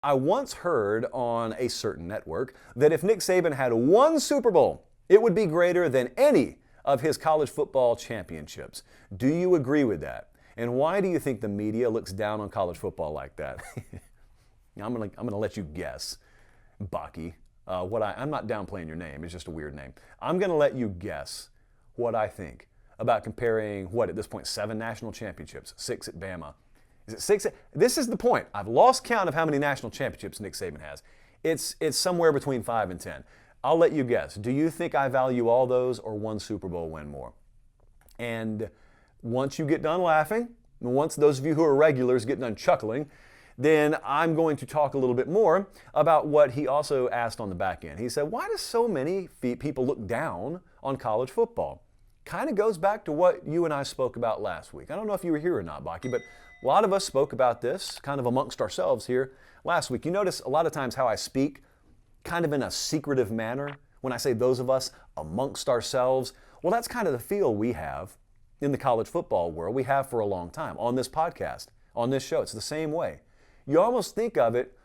I once heard on a certain network that if Nick Saban had one Super Bowl, it would be greater than any of his college football championships. Do you agree with that? And why do you think the media looks down on college football like that? I'm gonna let you guess, Baki. I'm not downplaying your name, it's just a weird name. I'm gonna let you guess what I think about comparing, at this point, 7 national championships, 6 at Bama. Is it 6? This is the point. I've lost count of how many national championships Nick Saban has. It's somewhere between 5 and 10. I'll let you guess. Do you think I value all those or one Super Bowl win more? And once you get done laughing, once those of you who are regulars get done chuckling, then I'm going to talk a little bit more about what he also asked on the back end. He said, why do so many people look down on college football? Kind of goes back to what you and I spoke about last week. I don't know if you were here or not, Baki, but a lot of us spoke about this kind of amongst ourselves here last week. You notice a lot of times how I speak kind of in a secretive manner when I say those of us amongst ourselves. Well, that's kind of the feel we have in the college football world. We have for a long time on this podcast, on this show. It's the same way. You almost think of it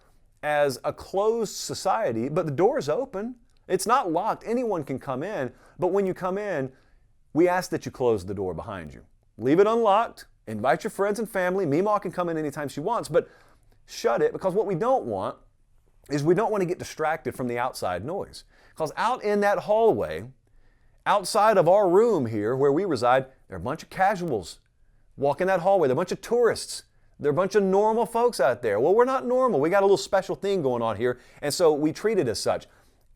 as a closed society, but the door's open. It's not locked. Anyone can come in, but when you come in, we ask that you close the door behind you. Leave it unlocked. Invite your friends and family. Meemaw can come in anytime she wants, but shut it, because what we don't want is we don't want to get distracted from the outside noise. Because out in that hallway, outside of our room here where we reside, there are a bunch of casuals walking that hallway. There are a bunch of tourists. There are a bunch of normal folks out there. Well, we're not normal. We got a little special thing going on here, and so we treat it as such.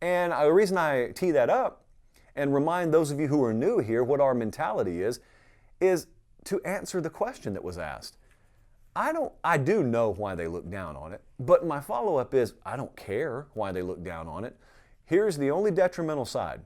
And the reason I tee that up and remind those of you who are new here what our mentality is to answer the question that was asked. I do know why they look down on it, but my follow-up is I don't care why they look down on it. Here's the only detrimental side.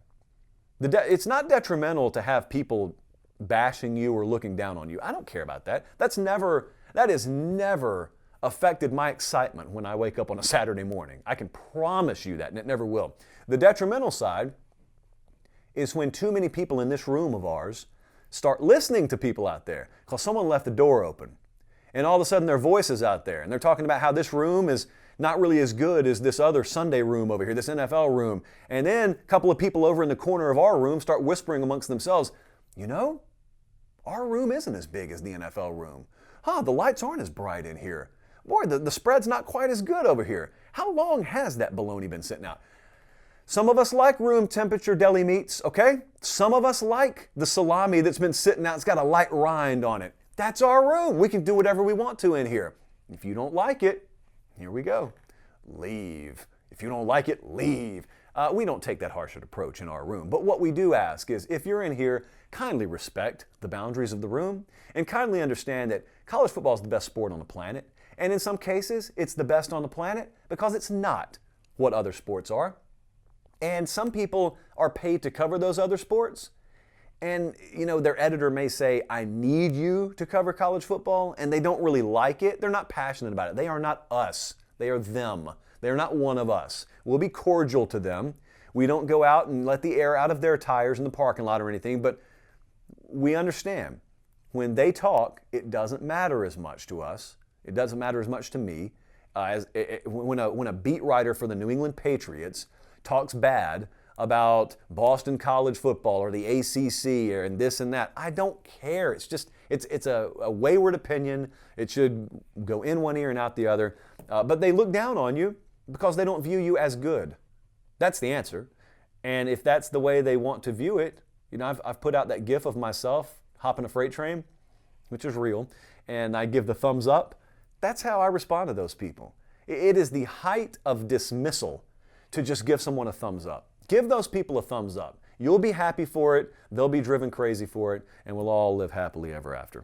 It's not detrimental to have people bashing you or looking down on you. I don't care about that. That has never affected my excitement when I wake up on a Saturday morning. I can promise you that, and it never will. The detrimental side is when too many people in this room of ours start listening to people out there because someone left the door open. And all of a sudden their voice is out there and they're talking about how this room is not really as good as this other Sunday room over here, this NFL room. And then a couple of people over in the corner of our room start whispering amongst themselves, you know, our room isn't as big as the NFL room. The lights aren't as bright in here. Boy, the spread's not quite as good over here. How long has that bologna been sitting out? Some of us like room temperature deli meats, okay? Some of us like the salami that's been sitting out. It's got a light rind on it. That's our room. We can do whatever we want to in here. If you don't like it, here we go. Leave. If you don't like it, leave. We don't take that harsh approach in our room. But what we do ask is, if you're in here, kindly respect the boundaries of the room and kindly understand that college football is the best sport on the planet. And in some cases, it's the best on the planet because it's not what other sports are. And some people are paid to cover those other sports. And, you know, their editor may say, I need you to cover college football, and they don't really like it. They're not passionate about it. They are not us. They are them. They are not one of us. We'll be cordial to them. We don't go out and let the air out of their tires in the parking lot or anything, but we understand when they talk, it doesn't matter as much to us. It doesn't matter as much to me. When a beat writer for the New England Patriots talks bad about Boston college football or the ACC and this and that, I don't care. It's a wayward opinion. It should go in one ear and out the other. But they look down on you because they don't view you as good. That's the answer. And if that's the way they want to view it, you know, I've put out that gif of myself hopping a freight train, which is real, and I give the thumbs up. That's how I respond to those people. It is the height of dismissal to just give someone a thumbs up. Give those people a thumbs up. You'll be happy for it, they'll be driven crazy for it, and we'll all live happily ever after.